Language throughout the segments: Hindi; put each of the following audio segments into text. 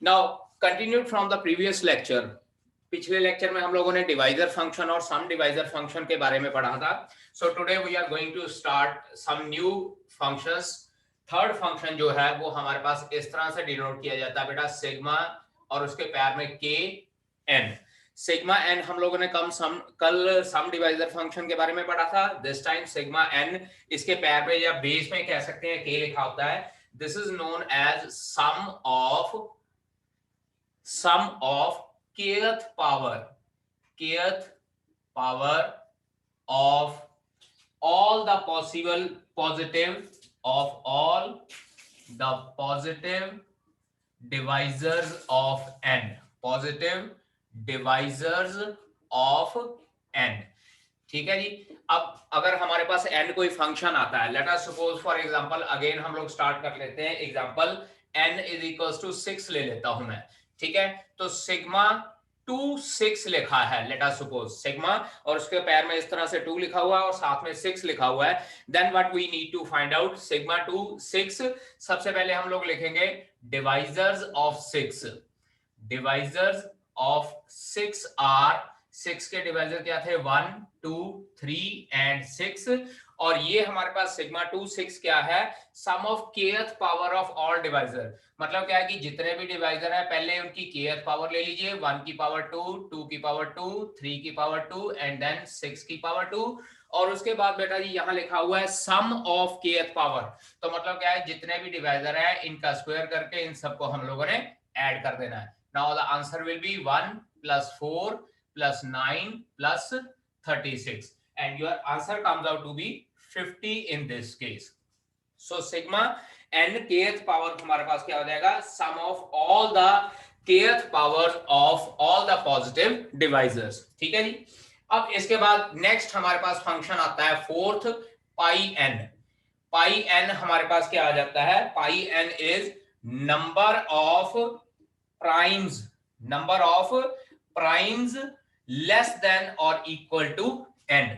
Now continued from the previous lecture, पिछले लेक्चर में हम लोगों ने डिवाइजर फंक्शन और सम डिवाइजर फंक्शन के बारे में पढ़ा था. So today we are going to start some new functions. Third function जो है वो हमारे पास इस तरह से डिनोट किया जाता है बेटा, सिग्मा और उसके पैर में के एन. सिग्मा एन हम लोगों ने कल सम डिवाइजर फंक्शन के बारे में पढ़ा था. दिस टाइम सिग्मा एन इसके पैर में या बेस में कह सकते हैं के लिखा होता है. This is known as sum of kth power of all the positive divisors of n. ठीक है जी. अब अगर हमारे पास n कोई फंक्शन आता है, let us suppose for example, again हम लोग स्टार्ट कर लेते हैं example, n is equals to 6 ले लेता हूं मैं. ठीक है, तो सिग्मा 2 6 लिखा है, लेट अस सपोज सिग्मा और उसके पैर में इस तरह से 2 लिखा हुआ है और साथ में 6 लिखा हुआ है. Then what we need to find out sigma 2 6. सबसे पहले हम लोग लिखेंगे divisors of 6. Divisors of 6 are, 6 के डिवाइजर क्या थे, 1 2 3 एंड 6. और ये हमारे पास सिग्मा 2 6 क्या है, sum of kth power of all divisor. मतलब क्या है कि जितने भी डिवाइजर है पहले उनकी kth पावर ले लीजिए, 1 की पावर 2, 2 की पावर 2, 3 की पावर 2 एंड देन 6 की पावर 2. और उसके बाद बेटा जी यहाँ लिखा हुआ है सम ऑफ kth पावर. तो मतलब क्या है, जितने भी डिवाइजर है इनका स्क्वायर करके इन सबको हम लोगों ने ऐड कर देना है. Now the answer will be 1 + 4 + 9 + 36 and your answer comes out to be 50 in this case. So sigma n kth power हमारे पास क्या हो जाएगा, sum of all the kth powers of all the positive divisors. ठीक है जी. अब इसके बाद नेक्स्ट हमारे पास फंक्शन आता है fourth, pi n. Pi n हमारे पास क्या आ जाता है, pi n is number of primes less than और equal to n.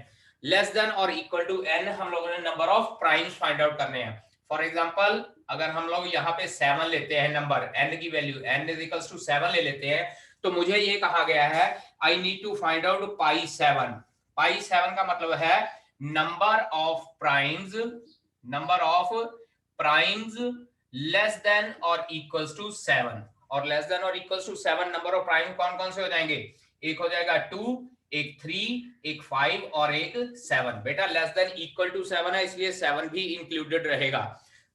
Less than और इक्वल टू n हम लोगों ने number of primes find out करने हैं. फॉर एग्जांपल अगर हम लोग यहाँ पे 7 लेते हैं, नंबर n की value n is equals to 7 ले लेते हैं, तो मुझे ये कहा गया है I need to find out pi 7. Pi 7 का मतलब है number of primes less than और इक्वल्स टू 7. और लेस देन और equals to 7 number of prime कौन कौन से हो जाएंगे, एक हो जाएगा 2, एक 3, एक 5 और एक 7. बेटा लेस देन इक्वल टू 7 है इसलिए 7 भी इंक्लूडेड रहेगा.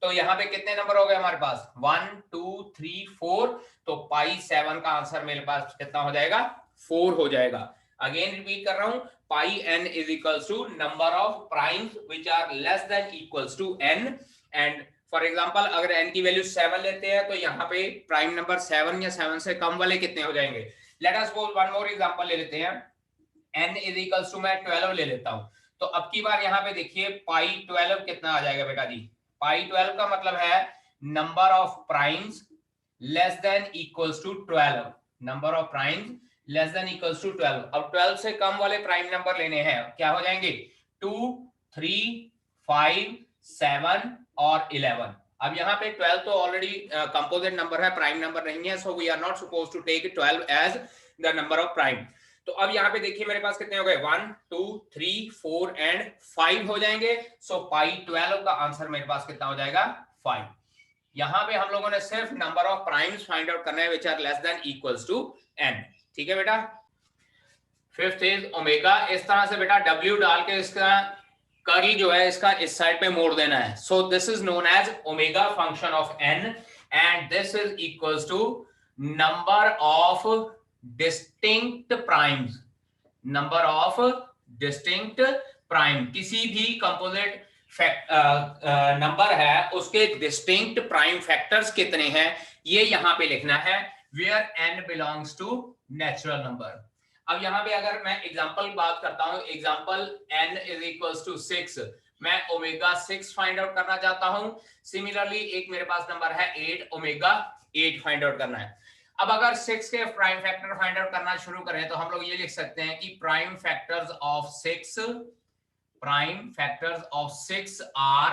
तो यहाँ पे कितने नंबर हो गए हमारे पास, 1 2 3 4. तो पाई 7 का आंसर मेरे पास कितना हो जाएगा, 4 हो जाएगा. अगेन रिपीट कर रहा हूं, pi n is equals to number of primes which are less than equals to n. And for example अगर n की वैल्यू 7 लेते हैं तो यहाँ पे प्राइम नंबर 7 या 7 से कम वाले कितने हो जाएंगे. Late us suppose one more example ले लेते हैं, n इज इक्वल्स टू मैं 12 ले लेता हूं. तो अब की बार यहाँ पे देखिए पाई 12 कितना आ जाएगा बेटा जी. पाई 12 का मतलब है number of primes less than equals to 12. Number of primes less than equals to 12. अब 12 से कम वाले प्राइम नंबर लेने हैं, क्या हो जाएंगे, 2 3 5 7 और 11. अब यहाँ पे 12 तो ऑलरेडी कंपोजिट नंबर है, प्राइम नंबर नहीं है, so we are not suppose to take 12 as the number of prime. तो अब यहाँ पे देखिए मेरे पास कितने हो गए, 1 2 3 4 एंड 5 हो जाएंगे. सो पाई 12 का आंसर मेरे पास कितना हो जाएगा, 5. यहाँ पे हम लोगों ने सिर्फ number of primes find out करना है which are less than equals to n. ठीक है बेटा. Fifth is omega. इस तरह से बेटा w डाल के इसका कर्ल जो है इसका इस साइड पे मोड़ देना है. So this is known as omega function of n and this is equals to number of distinct primes. Number of distinct prime, किसी भी कंपोजिट नंबर है उसके डिस्टिंक्ट प्राइम फैक्टर्स कितने हैं ये यहां पे लिखना है, where n belongs to natural number. अब यहाँ पे अगर मैं एग्जांपल बात करता हूं, example n is equals to 6, मैं ओमेगा 6 फाइंड आउट करना चाहता हूं. सिमिलरली एक मेरे पास नंबर है 8, ओमेगा 8 फाइंड आउट करना है. अब अगर 6 के प्राइम फैक्टर फाइंड आउट करना शुरू करें तो हम लोग ये लिख सकते हैं कि प्राइम फैक्टर्स ऑफ 6 आर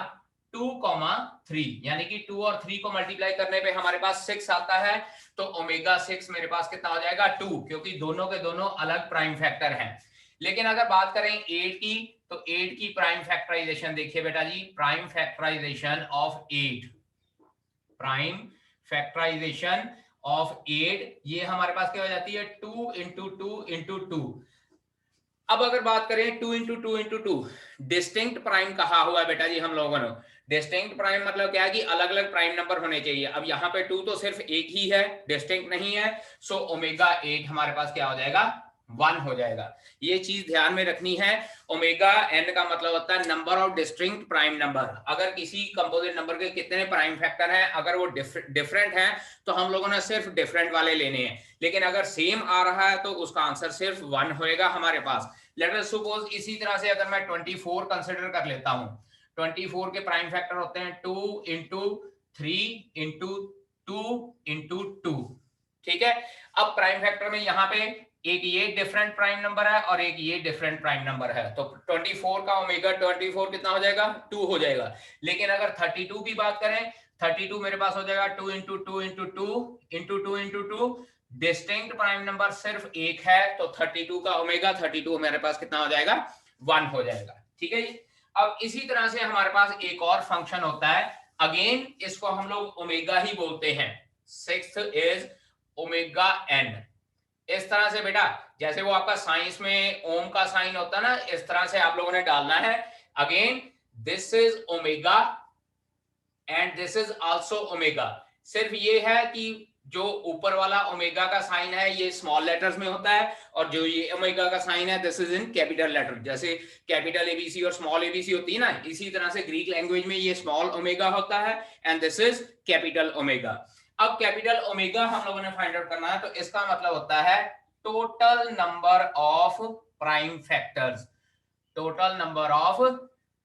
2,3, यानी कि 2 और 3 को मल्टीप्लाई करने पे हमारे पास 6 आता है, तो ओमेगा 6 मेरे पास कितना हो जाएगा 2, क्योंकि दोनों के दोनों अलग प्राइम फैक्टर हैं। लेकिन अगर बात करें 8 की, तो 8 की प्राइम फैक्टराइजेशन देखिए बेटा जी, prime factorization of 8, prime factorization of 8, ये हमारे पास क्या हो जाती है 2 इंटू 2 इंटू 2। अब अगर बात करें 2 इंटू 2 इंटू 2, डिस्टिंक्ट प्राइम कहा हुआ है बेटा जी हम लोगों ने। डिस्टिंक्ट प्राइम मतलब क्या है कि अलग अलग प्राइम नंबर होने चाहिए। अब यहाँ पे 2 तो सिर्फ एक ही है, डिस्टिंक्ट नहीं है, सो ओमेगा 8 हमारे पास क्या हो जाएगा 1 हो जाएगा। ये चीज ध्यान में रखनी है। ओमेगा एन का मतलब होता है number of distinct prime number. अगर किसी कंपोजिट नंबर के कितने प्राइम फैक्टर हैं, अगर वो डिफरेंट हैं, तो हम लोगों ने सिर्फ डिफरेंट वाले लेने हैं। लेकिन अगर सेम आ रहा है तो उसका आंसर सिर्फ 1 होएगा हमारे पास। लेट अस सपोज इसी तरह से अगर मैं 24 कंसिडर कर लेता हूं, 24 के प्राइम फैक्टर होते हैं 2 इंटू 3 इंटू 2 इंटू 2, ठीक है। अब प्राइम फैक्टर में यहाँ पे एक ये डिफरेंट प्राइम नंबर है और एक ये डिफरेंट प्राइम नंबर है, तो 24 का ओमेगा 24 कितना हो जाएगा 2 हो जाएगा। लेकिन अगर 32 की बात करें, 32 मेरे पास हो जाएगा 2 into 2 into 2 into 2 into 2, distinct prime number सिर्फ एक है, तो 32 का ओमेगा 32 मेरे पास कितना हो जाएगा 1 हो जाएगा, ठीक है। अब इसी तरह से हमारे पास एक और फंक्शन होता है, अगेन इसको हम लोग ओमेगा ही बोलते हैं। Sixth is omega N. इस तरह से बेटा जैसे वो आपका साइंस में ओम का साइन होता है ना, इस तरह से आप लोगों ने डालना है। Again this is omega and this is also omega. सिर्फ ये है कि जो ऊपर वाला ओमेगा का साइन है ये स्मॉल लेटर्स में होता है, और जो ये ओमेगा का साइन है this is in capital letter. जैसे कैपिटल एबीसी और स्मॉल एबीसी होती है ना, इसी तरह से ग्रीक लैंग्वेज में ये स्मॉल ओमेगा होता है and this is capital omega. अब कैपिटल ओमेगा हम लोगों ने फाइंड आउट करना है, तो इसका मतलब होता है total number of prime factors, total number of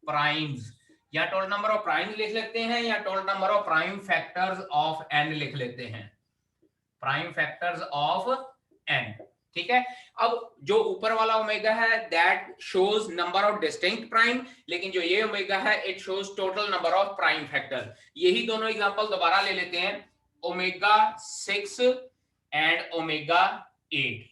primes, या टोटल नंबर ऑफ प्राइम्स लिख लेते हैं, या total number of prime factors of N लिख लेते हैं, प्राइम फैक्टर्स ऑफ एन, ठीक है। अब जो ऊपर वाला ओमेगा है that shows number of distinct prime, लेकिन जो ये ओमेगा है it shows total number of prime factor. यही दोनों एग्जांपल दोबारा ले लेते हैं, ओमेगा 6 एंड ओमेगा 8।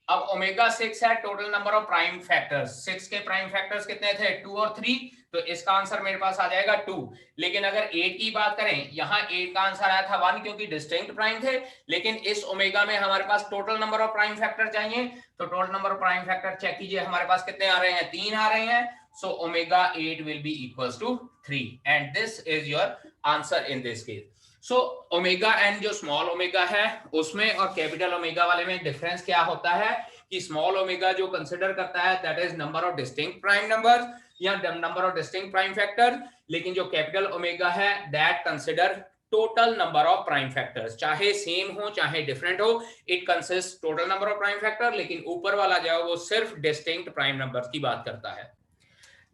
अब ओमेगा 6 है total number of prime factors, 6 के प्राइम फैक्टर्स कितने थे 2 और 3, तो इसका आंसर मेरे पास आ जाएगा 2। लेकिन अगर 8 की बात करें, यहाँ 8 का आंसर आया था 1 क्योंकि डिस्टिंक्ट प्राइम थे, लेकिन इस ओमेगा में हमारे पास total number of prime factor चाहिए, तो total number of prime factor check कीजिए हमारे पास कितने आ रहे हैं 3 आ रहे हैं, so omega 8 will be equals to 3 and this is your answer in this case. So omega N जो स्मॉल ओमेगा है उसमें और कैपिटल ओमेगा वाले में डिफरेंस क्या होता है कि स्मॉल ओमेगा जो कंसीडर करता है that is number of distinct prime numbers या number of distinct prime factor, लेकिन जो कैपिटल ओमेगा है that consider total number of prime factors, चाहे सेम हो चाहे डिफरेंट हो, it consist total number of prime factor, लेकिन ऊपर वाला जो है वो सिर्फ डिस्टिंक्ट प्राइम नंबर्स की बात करता है।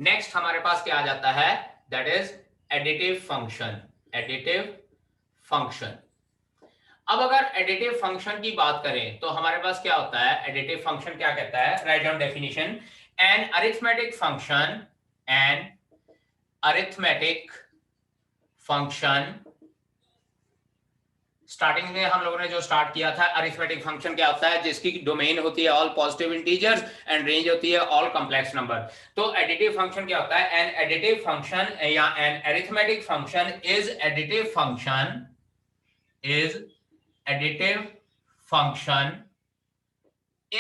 नेक्स्ट हमारे पास क्या आ जाता है that is additive function, additive function. अब अगर एडिटिव फंक्शन की बात करें तो हमारे पास क्या होता है, एडिटिव फंक्शन क्या कहता है, write down definition, an arithmetic function, an arithmetic function. Starting में हम लोगों ने जो स्टार्ट किया था, अरिथमेटिक फंक्शन क्या होता है जिसकी डोमेन होती है all positive integers and range होती है ऑल कॉम्प्लेक्स नंबर। तो एडिटिव फंक्शन क्या होता है, एन एडिटिव फंक्शन या an arithmetic function is additive function, is additive function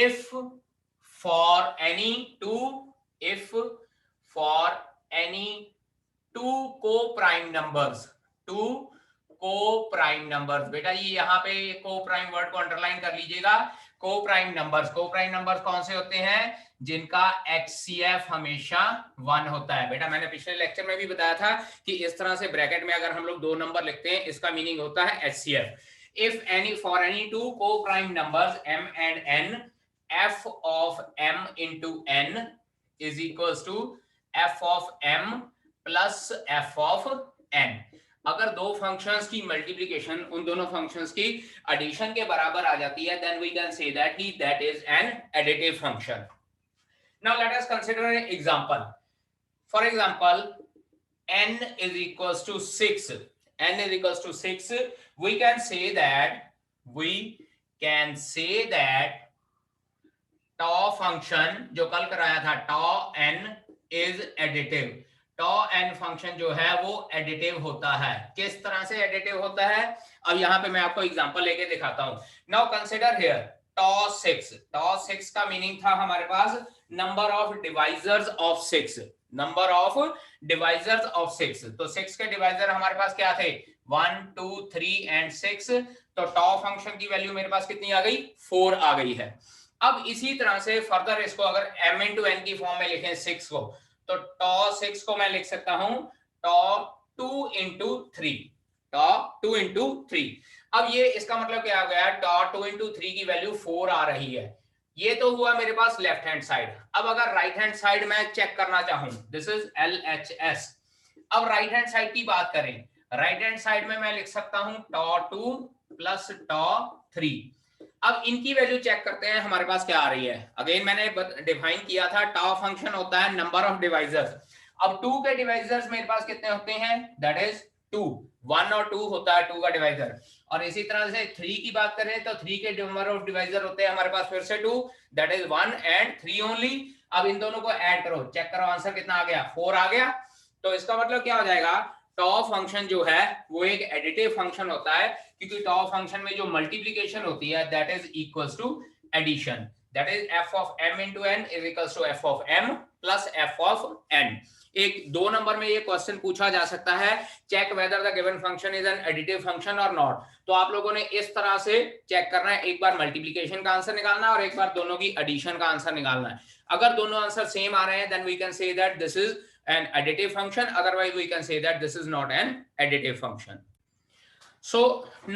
if for any two co-prime numbers, two co-prime numbers। बेटा ये यहाँ पे co-prime वर्ड को अंडरलाइन कर लीजिएगा। co-prime numbers कौन से होते हैं, जिनका HCF हमेशा 1 होता है। बेटा मैंने पिछले लेक्चर में भी बताया था कि इस तरह से ब्रैकेट में अगर हम लोग 2 नंबर लिखते हैं इसका मीनिंग होता है HCF। If for any two co-prime numbers m and n, f of m into n is equals to f of m plus f of n। अगर दो फंक्शंस की मल्टीप्लिकेशन उन दोनों फंक्शंस की एडिशन के बराबर आ जाती है then we can say that is an additive function। Now let us consider an example. For example, n is equals to 6, n is equals to 6, we can say that tau function जो कल कराया था tau n is additive. tau n function जो है वो एडिटिव होता है. किस तरह से एडिटिव होता है, अब यहां पे मैं आपको एग्जांपल लेके दिखाता हूं. Now consider here tau 6. tau 6 का मीनिंग था हमारे पास number of divisors of 6, number of divisors of 6. तो 6 के डिवाइजर हमारे पास क्या थे, 1 2 3 एंड 6. तो tau फंक्शन की वैल्यू मेरे पास कितनी आ गई, 4 आ गई है. अब इसी तरह से फर्दर इसको अगर m into n की फॉर्म में लिखें 6 को, तो tau 6 को मैं लिख सकता हूं tau 2 into 3, tau 2 into 3. अब ये इसका मतलब क्या हो गया, tau 2 into 3 की वैल्यू 4 आ रही है. ये तो हुआ मेरे पास लेफ्ट हैंड साइड. अब अगर राइट हैंड साइड में चेक करना चाहूं, दिस इज LHS. अब राइट हैंड साइड की बात करें, राइट हैंड साइड में मैं लिख सकता हूं tau 2 plus tau 3. अब इनकी वैल्यू चेक करते हैं हमारे पास क्या आ रही है. अगेन मैंने डिफाइन किया था tau फंक्शन होता है नंबर ऑफ डिवाइजर्स. अब 2 के डिवाइजर्स मेरे पास कितने होते हैं, दैट इज 2. 1 और 2 होता है 2 का डिवाइजर. और इसी तरह से 3 की बात करें तो 3 के नंबर ऑफ डिवाइजर होते हैं हमारे पास फिर से 2, दैट इज 1 एंड 3 ओनली. अब इन दोनों को ऐड करो, चेक करो आंसर कितना आ गया, 4 आ गया. तो इसका मतलब क्या हो जाएगा, tau फंक्शन जो है वो एक एडिटिव फंक्शन होता है, क्योंकि tau फंक्शन में जो मल्टीप्लिकेशन होती है that is equals to addition. That is f of m into n is equals to f of m plus f of n. एक 2 नंबर में ये क्वेश्चन पूछा जा सकता है, check whether the given function is an additive function और नॉट. तो आप लोगों ने इस तरह से चेक करना है, एक बार मल्टीप्लिकेशन का आंसर निकालना है और एक बार दोनों की एडिशन का आंसर निकालना है. अगर दोनों आंसर सेम आ रहे हैं then we can say that this is an additive function, otherwise we can say that this is not an additive function. So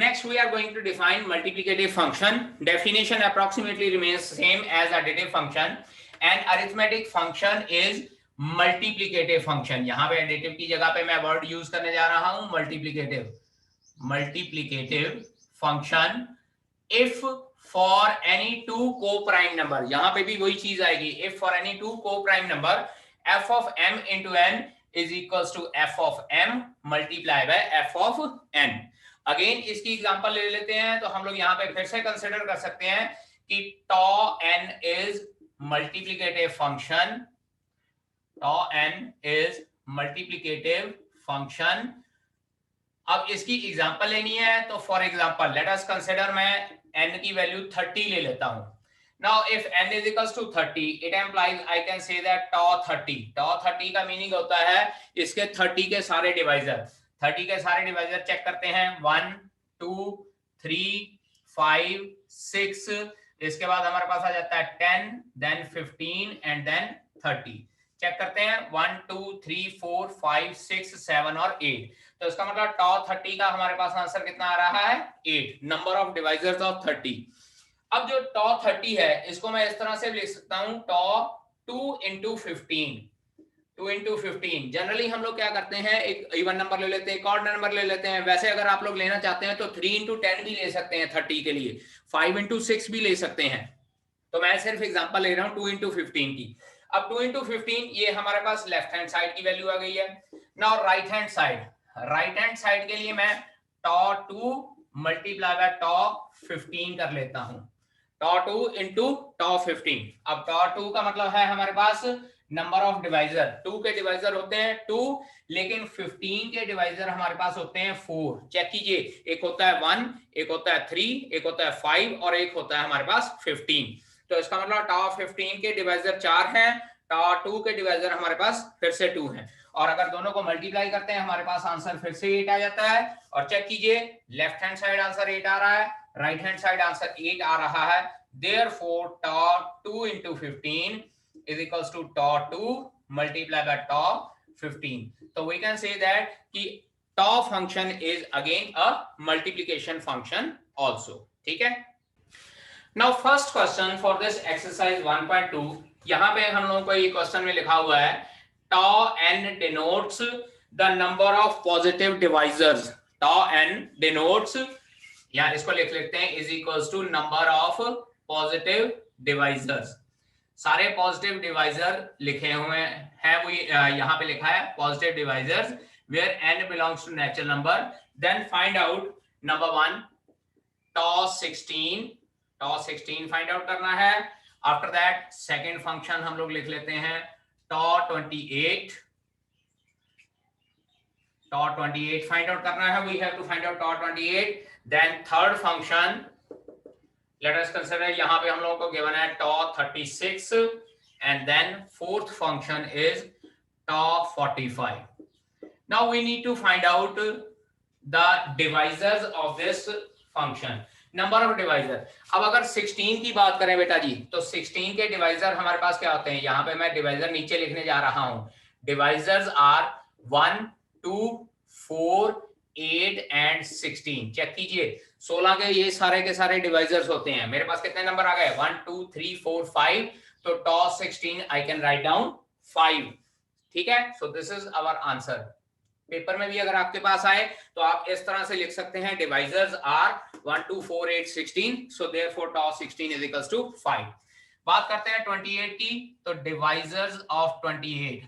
next we are going to define multiplicative function. Definition approximately remains same as additive function. An arithmetic function is multiplicative function. यहाँ पे additive की जगह पे मैं word use करने जा रहा हूँ multiplicative. Multiplicative function if for any two co-prime number. यहाँ पे भी वही चीज आएगी, if for any two co-prime number f of m into n is equals to f of m multiply by f of n. Again इसकी एग्जांपल ले लेते हैं. तो हम लोग यहाँ पे फिर से कंसिडर कर सकते हैं कि tau n is multiplicative function. tau n is multiplicative function. अब इसकी एग्जांपल लेनी है तो for example let us consider मैं n की वैल्यू 30 ले लेता हूं. Now if n is equals to 30, it implies I can say that tau 30. tau 30 का मीनिंग होता है इसके 30 के सारे डिवाइजर. 30 के सारे डिवाइजर चेक करते हैं, 1 2 3 5 6. इसके बाद हमारे पास आ जाता है 10, then 15 and then 30. चेक करते हैं 1 2 3 4 5 6 7 और 8. तो इसका मतलब tau 30 का हमारे पास आंसर कितना आ रहा है, 8. Number of divisors of 30. अब जो tau 30 है इसको मैं इस तरह से लिख सकता हूं tau 2 into 15. 2 into 15. जनरली हम लोग क्या करते हैं, एक इवन नंबर ले लेते हैं, एक ऑड नंबर ले लेते हैं. वैसे अगर आप लोग लेना चाहते हैं तो 3 into 10 भी ले सकते हैं 30 के लिए, 5 into 6 भी ले सकते हैं. तो मैं सिर्फ एग्जांपल ले रहा हूं 2 into 15 की. अब 2 into 15 ये हमारे पास लेफ्ट हैंड साइड की वैल्यू आ गई है. Now right hand side, right hand side के लिए मैं tau 2 मल्टीप्लाई बाय tau 15 कर लेता हूं. tau 2 into tau 15. अब tau 2 का मतलब है हमारे पास नंबर ऑफ डिवाइजर. 2 के डिवाइजर होते हैं 2, लेकिन 15 के डिवाइजर हमारे पास होते हैं 4. चेक कीजिए, एक होता है 1, एक होता है 3, एक होता है 5 और एक होता है हमारे पास 15. तो इसका मतलब tau 15 के डिवाइजर 4 हैं, tau 2 के डिवाइजर हमारे पास फिर से 2 हैं. और अगर दोनों को मल्टीप्लाई करते हैं हमारे पास आंसर फिर से 8 आ जाता है. और चेक कीजिए, लेफ्ट हैंड साइड आंसर 8 आ रहा है, राइट हैंड साइड आंसर 8 आ रहा है. Therefore tau 2 into 15 is equals to tau 2 multiplied by tau 15. So we can say that कि tau function is again a multiplication function also. ठीक है. Now first question for this exercise 1.2. यहाँ पे हम लोगों को ये क्वेश्चन में लिखा हुआ है tau n denotes the number of positive divisors. tau n denotes, या इसको लिख लेते हैं, is equals to number of positive divisors. सारे पॉजिटिव डिवाइजर लिखे हुए हैं, वो यहाँ पे लिखा है positive divisors where n belongs to natural number, then find out number 1 tau 16 find out करना है। आफ्टर दैट सेकेंड फंक्शन हम लोग लिख लेते हैं tau 28 फाइंड आउट करना है, we have to find out tau 28। Then third function let us consider, यहाँ पे हम लोगों को गिवन है tau 36 and then fourth function is tau 45। Now we need to find out the divisors of this function, number of divisor. अब अगर 16 की बात करें बेटा जी, तो 16 के डिवाइजर हमारे पास क्या होते हैं, यहाँ पे मैं डिवाइजर नीचे लिखने जा रहा हूं। Divisors are 1, 2, 4, 8 and 16। चेक कीजिए 16 के ये सारे के सारे डिवाइजर्स होते हैं। मेरे पास कितने नंबर आ गए 1, 2, 3, 4, 5, तो tau 16 I can write down 5। ठीक है, so this is our answer. Paper में भी अगर आपके पास आए तो आप इस तरह से लिख सकते हैं divisors are 1, 2, 4, 8, 16, so therefore tau 16 is equals to 5। बात करते हैं 28 की, तो डिवाइजर्स ऑफ 28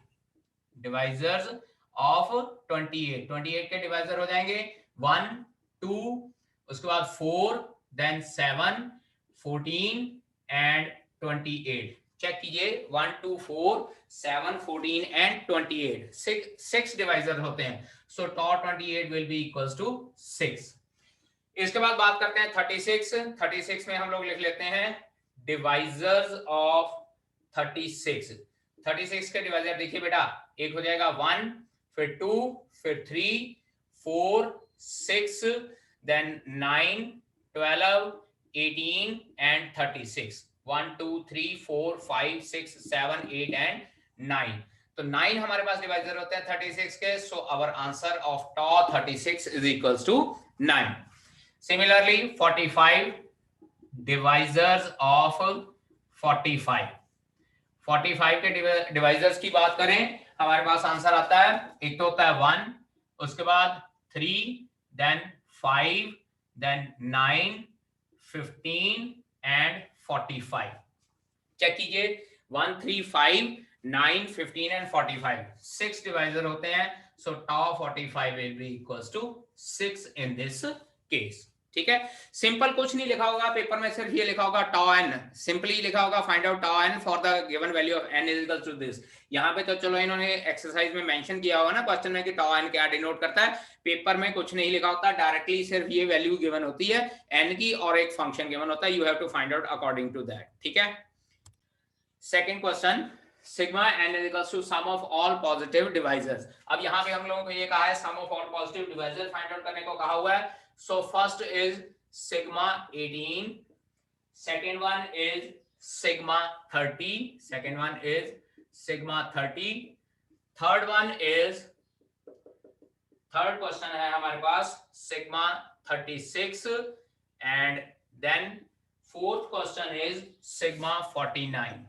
के डिवाइजर हो जाएंगे 1, 2, उसके बाद 4, देन 7, 14 एंड 28। चेक कीजिए 1, 2, 4, 7, 14 एंड 28, 6 डिवाइजर होते हैं, so tau 28 will be equals to 6। इसके बाद बात करते हैं 36 में हम लोग लिख लेते हैं डिवाइजर्स ऑफ 36 के डिवाइजर देखिए बेटा, एक हो जाएगा 1, फिर 2, फिर 3, 4, 6, देन 9, 12, 18 एंड 36। 1, 2, 3, 4, 5, 6, 7, 8 एंड 9। तो 9 हमारे पास डिवाइजर होते हैं 36 के, so our answer of tau 36 is equals to 9। Similarly 45 divisors of 45 के डिवाइजर्स की बात करें, हमारे पास आंसर आता है, एक तो होता है 1, उसके बाद 3, देन 5, देन 9, 15 एंड 45। चेक कीजिए 1, 3, 5, 9, 15 एंड 45, 6 डिवाइजर होते हैं, so tau 45 will be equals to 6 in this case. ठीक है, सिंपल कुछ नहीं लिखा होगा पेपर में, सिर्फ ये लिखा होगा tau n, सिंपली लिखा होगा find out tau n for the given value of n is equal to this. यहाँ पे तो चलो इन्होंने एक्सरसाइज में मेंशन किया होगा ना क्वेश्चन में कि tau n क्या डिनोट करता है, पेपर में कुछ नहीं लिखा होता, डायरेक्टली सिर्फ ये वैल्यू गिवन होती है n की और एक फंक्शन गिवन होता है, you have to find out according to that. ठीक है, second question, sigma n is equal to sum of all positive divisors. अब यहाँ पे हम लोगों को ये कहा है sum of all positive divisor find out करने को कहा हुआ है। So first is sigma 18, second one is sigma 30, third one is, third question है हमारे पास sigma 36 and then fourth question is sigma 49।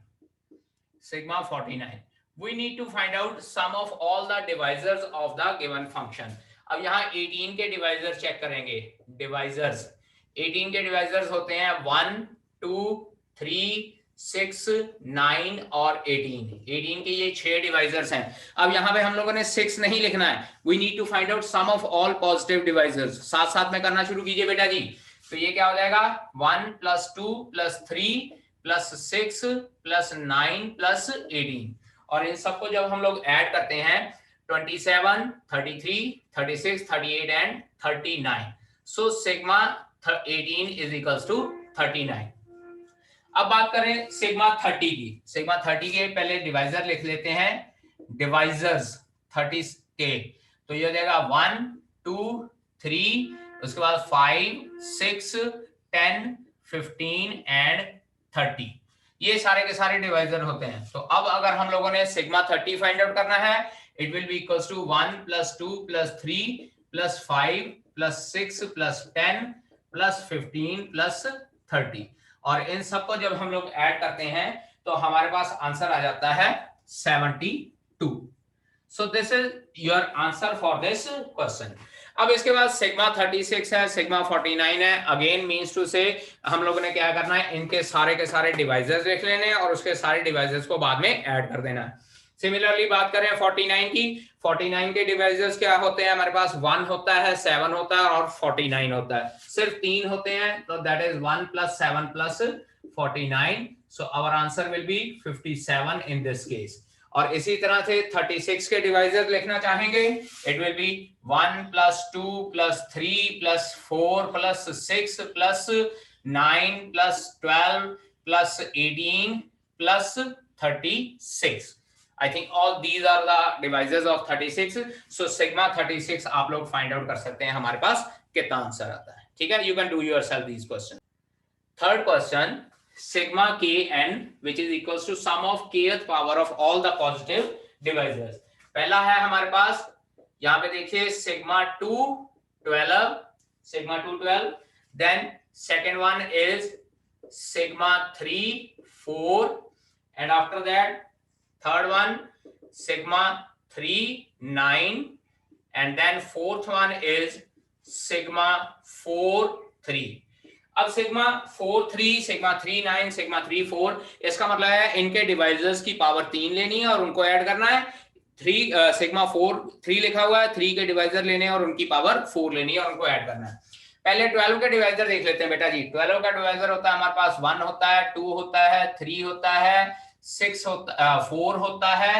we need to find out sum of all the divisors of the given function। अब यहाँ 18 के डिवाइजर चेक करेंगे, डिवाइजर्स 18 के डिवाइजर्स होते हैं 1, 2, 3, 6, 9 और 18 के ये 6 डिवाइजर्स हैं। अब यहाँ पे हम लोगों ने 6 नहीं लिखना है, we need to find out sum of all positive divisors. साथ साथ में करना शुरू कीजिए बेटा जी। तो ये क्या हो जाएगा 1 + 2 + 3 + 6 + 9 + 18, और इन सबको जब हम लोग ऐड करते हैं 27, 33, 36, 38 and 39, so sigma 18 is equals to 39। अब बात करें सिग्मा 30 की। सिग्मा 30 के पहले डिवाइजर लिख लेते हैं, डिवाइजर्स 30 के, तो ये हो जाएगा 1, 2, 3, उसके बाद 5, 6, 10, 15 एंड 30, ये सारे के सारे डिवाइजर होते हैं। तो अब अगर हम लोगों ने सिग्मा 30 फाइंड आउट करना है, it will be equals to 1 + 2 + 3 + 5 + 6 + 10 + 15 + 30, और इन सबको जब हम लोग ऐड करते हैं तो हमारे पास आंसर आ जाता है 72। सो this is your answer for this question. अब इसके बाद सिग्मा 36 है, सिग्मा 49 है। अगेन मींस टू से हम लोगों ने क्या करना है, इनके सारे के सारे डिवाइजर्स लिख लेने हैं और उसके सारे डिवाइजर्स को बाद में ऐड कर देना है। सिमिलरली बात करें 49 की, 49 के डिवाइजर्स क्या होते हैं हमारे पास, 1 होता है, 7 होता है और 49 होता है। सिर्फ 3 होते हैं, तो that is 1 + 7 + 49। So our answer will be 57 in this case. और इसी तरह से 36 के डिवाइजर लिखना चाहेंगे, it will be 1 + 2 + 3 + 4 + 6 + 9 + 12 + 18 + 36। I think all these are the divisors of 36. So sigma 36 आप लोग फाइंड आउट कर सकते हैं हमारे पास कितना आंसर आता है। ठीक है, you can do yourself these questions. Third question, sigma kn which is equals to sum of kth power of all the positive divisors. पहला है हमारे पास, यहाँ पे देखिए sigma 2 12, then second one is sigma 3 4, and after that third one sigma 3 9, and then fourth one is sigma 4 3. अब सिग्मा 4 3, सिग्मा 3 9, सिग्मा 3 4, इसका मतलब है इनके डिवाइजर्स की पावर 3 लेनी है और उनको ऐड करना है। 3 सिग्मा 4 3 लिखा हुआ है, 3 के डिवाइजर लेने हैं और उनकी पावर 4 लेनी है और उनको ऐड करना है। पहले 12 के डिवाइजर देख लेते हैं बेटा जी। 12 का डिवाइजर होता है हमारे पास 1 होता है, 2 होता है, 3 होता है, 6 होता 4 होता है,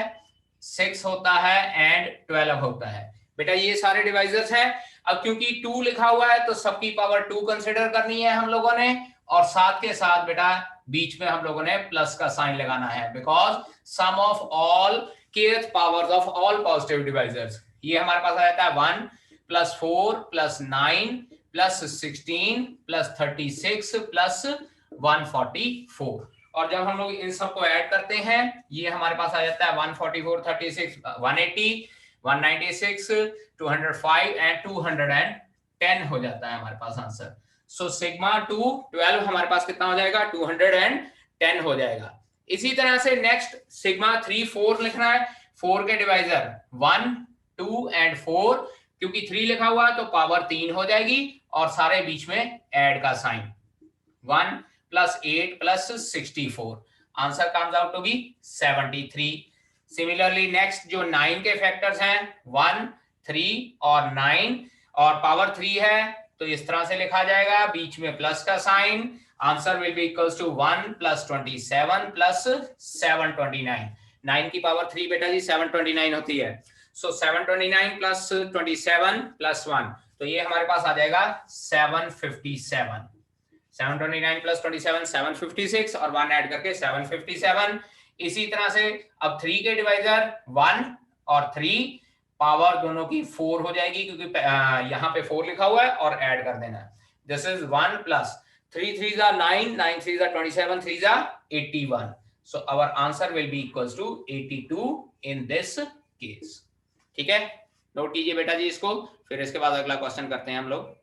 6 होता है एंड 12 होता है। बेटा ये सारे डिवाइजर्स हैं। अब क्योंकि 2 लिखा हुआ है तो सबकी पावर 2 कंसीडर करनी है हम लोगों ने, और साथ के साथ बेटा बीच में हम लोगों ने प्लस का साइन लगाना है, because sum of all kth powers of all positive divisors. ये हमारे पास आ जाता है 1 + 4 + 9 + 16 + 36 + 144। और जब हम लोग इन सबको ऐड करते हैं, ये हमारे पास आ जाता है 144 36 180 196 205 एंड 210 हो जाता है हमारे पास आंसर। सो सिग्मा 2 12 हमारे पास कितना हो जाएगा, 210 हो जाएगा। इसी तरह से नेक्स्ट सिग्मा 3 4 लिखना है। 4 के डिवाइजर 1 2 एंड 4, क्योंकि 3 लिखा हुआ है तो पावर 3 हो जाएगी और सारे बीच में ऐड का sign, 1 + 8 + 64। Answer comes out to be 73। Similarly next जो 9 के फैक्टर्स हैं 1 3 और 9, और पावर 3 है तो इस तरह से लिखा जाएगा, बीच में प्लस का sign. Answer will be equals to 1 + 27 + 729। 9 की पावर 3 बेटा जी 729 होती है। सो 729 + 27 + 1, तो ये हमारे पास आ जाएगा 757। 729 + 27 756 और 1 ऐड करके 757। इसी तरह से अब 3 के डिवाइजर 1 और 3, पावर दोनों की 4 हो जाएगी क्योंकि यहाँ पे 4 लिखा हुआ है और ऐड कर देना है। This is 1 + 3 3s are 9 9 3s are 27 3s are 81। So our answer will be equals to 82 in this case. ठीक है, नोट कीजिए बेटा जी इसको, फिर इसके बाद अगला क्वेश्चन करते हैं हम लोग।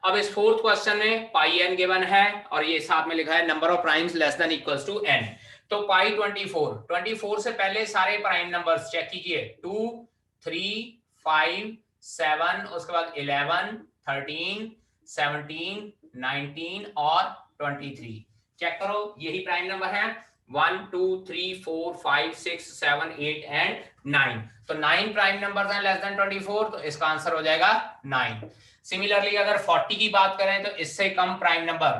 अब इस फोर्थ क्वेश्चन में पाई n गिवन है और ये साथ में लिखा है number of primes less than equals to n। तो पाई 24 से पहले सारे प्राइम नंबर्स चेक कीजिए, 2 3 5 7, उसके बाद 11 13 17 19 और 23। चेक करो, यही प्राइम नंबर है 1 2 3 4 5 6 7 8 एंड 9। तो 9 प्राइम नंबर्स हैं लेस देन 24, तो इसका आंसर हो जाएगा 9। सिमिलरली अगर 40 की बात करें तो इससे कम prime number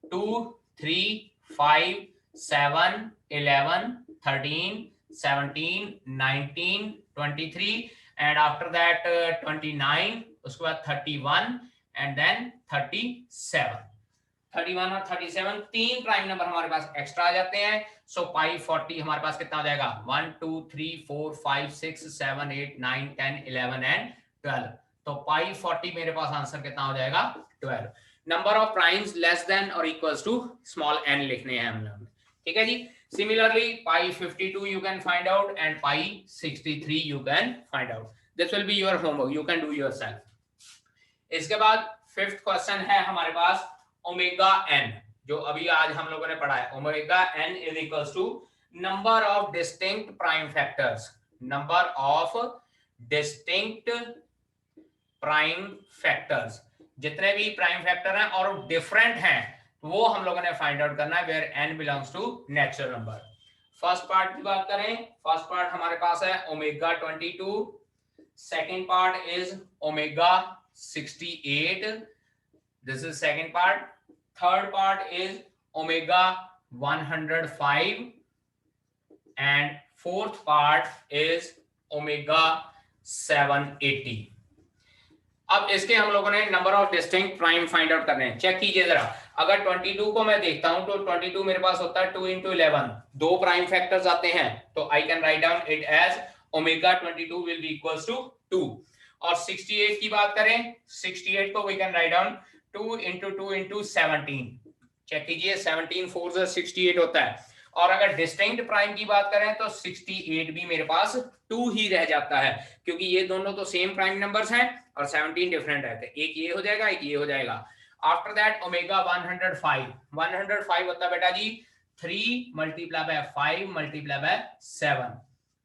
2 3 5 7 11 13 17 19 23 and after that 29, उसके बाद 31 एंड देन 37। 31 और 37 तीन प्राइम नंबर हमारे पास एक्स्ट्रा आ जाते हैं। सो पाई 40 हमारे पास कितना हो जाएगा, 1 2 3 4 5 6 7 8 9 10 11 एंड 12। तो पाई 40 मेरे पास आंसर कितना हो जाएगा, 12। Number of primes less than और इक्वल्स टू स्मॉल n लिखने हैं हम लोग। ठीक है जी। Similarly pi 52 you can find out and pi 63 you can find out. This will be your homework, you can do yourself. इसके बाद फिफ्थ क्वेश्चन है हमारे पास ओमेगा n, जो अभी आज हम लोगों ने पढ़ा है। Omega n is equals to number of distinct prime factors, number of distinct prime factors, जितने भी प्राइम फैक्टर हैं और डिफरेंट हैं वो हम लोगों ने फाइंड आउट करना है where n belongs to natural number. First part की बात करें, फर्स्ट पार्ट हमारे पास है omega 22, second part is omega 68, this is second part, third part is omega 105 and fourth part is omega 780। अब इसके हम लोगों ने number of distinct prime find out करने हैं। चेक कीजिए जरा, अगर 22 को मैं देखता हूं तो 22 मेरे पास होता है 2 into 11, दो प्राइम फैक्टर्स आते हैं, तो I can write down it as omega 22 will be equals to 2। और 68 की बात करें, 68 को we can write down 2 into 2 into 17। Check कीजिए, 17 4 से 68 होता है। और अगर डिस्टिंक्ट प्राइम की बात करें तो 68 भी मेरे पास 2 ही रह जाता है, क्योंकि ये दोनों तो सेम प्राइम नंबर्स हैं और 17 डिफरेंट है, तो एक ये हो जाएगा एक ये हो जाएगा। आफ्टर दैट ओमेगा 105 होता है बेटा जी 3 मल्टीप्लाई बाय 5 मल्टीप्लाई बाय 7,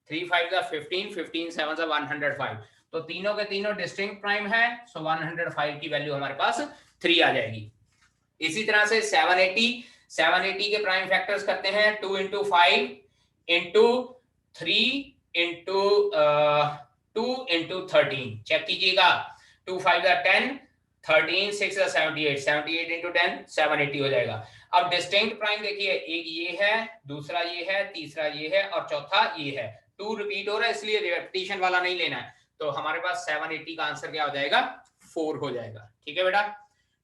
3 5 जा 15, 15 7 जा 105, तो तीनों के तीनों डिस्टिंक्ट प्राइम है, सो 105 की वैल्यू हमारे पास 3 आ जाएगी। इसी तरह से 780 के प्राइम फैक्टर्स करते हैं 2 into 5 into 3 into 2 into 13। Check कीजिएगा, 2 5 जा 10, 13 6 जा 78, 78 into 10 780 हो जाएगा। अब डिस्टिंक्ट प्राइम देखिए, एक ये है, दूसरा ये है, तीसरा ये है और चौथा ये है। 2 रिपीट हो रहा है इसलिए रिपीटिशन वाला नहीं लेना है, तो हमारे पास 780 का आंसर क्या हो जाएगा 4 हो जाएगा। ठीक है बेटा,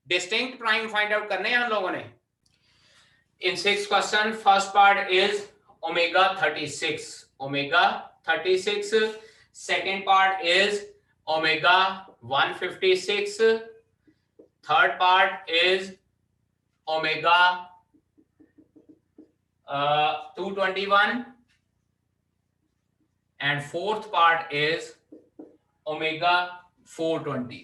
डिस्टिंक्ट प्राइम फाइंड आउट करने हैं हम लोगों ने। In 6th question, first part is omega 36, second part is omega 156, third part is omega 221 and fourth part is omega 420।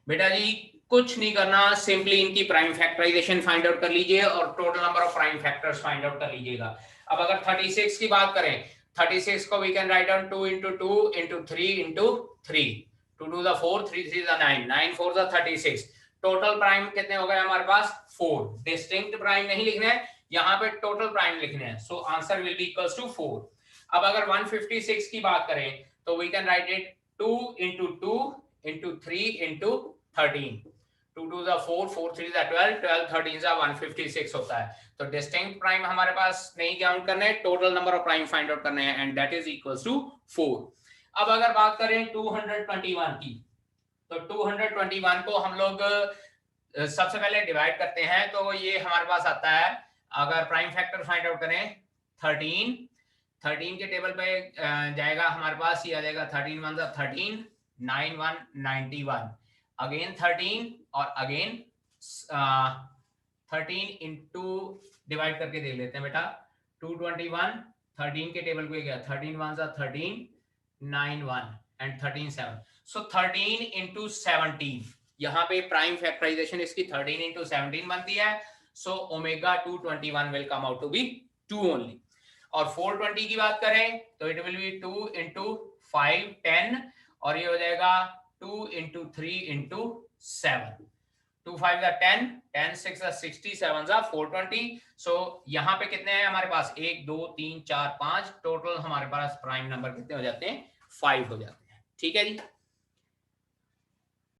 बेटा जी कुछ नहीं करना, सिंपली इनकी प्राइम फैक्टराइजेशन फाइंड आउट कर लीजिए और total number of prime factors find out कर लीजिएगा। अब अगर 36 की बात करें, 36 को we can write down 2 into 2 into 3 into 3, 2 2 the 4, 3 3 the 9, 9 4 the 36। Total prime कितने हो गए हमारे पास 4। डिस्टिंक्ट प्राइम नहीं लिखने हैं, यहाँ पे टोटल प्राइम लिखने हैं, so answer will be equals to 4। अब अगर 156 की बात करें तो we can write it 2 into 2 into 3 into 13, 2 2 the 4, 4 3 the 12, 12 13 the 156 होता है। तो डिस्टिंक्ट प्राइम हमारे पास नहीं काउंट करने, total number of prime find out करने हैं, and that is equals to 4। अब अगर बात करें 221 की, तो 221 को हम लोग सबसे पहले डिवाइड करते हैं, तो ये हमारे पास आता है, अगर प्राइम फैक्टर फाइंड आउट करें 13 के टेबल पे जाएगा हमारे पास, ये आ जाएगा 13 1 द 13, 9 1 91, अगेन 13 और अगेन 13 इंटू डिवाइड करके देख लेते हैं बेटा। 221 13 के टेबल पे गया, 13 1 जा 13, 9 1 एंड 13 7, सो 13 इंटू 17, यहाँ पे प्राइम फैक्टराइजेशन इसकी 13 इंटू 17 बनती है, so omega 221 will come out to be 2 only. और 420 की बात करें तो इट विल बी 2 इंटू 5 10, और ये हो जाएगा 2 into 3 into 7, 2 5 जा 10, 10 6 जा 60, 7 जा 420। सो यहाँ पे कितने हैं हमारे पास 1 2 3 4 5, टोटल हमारे पास प्राइम नंबर कितने हो जाते हैं 5 हो जाते हैं। ठीक है जी।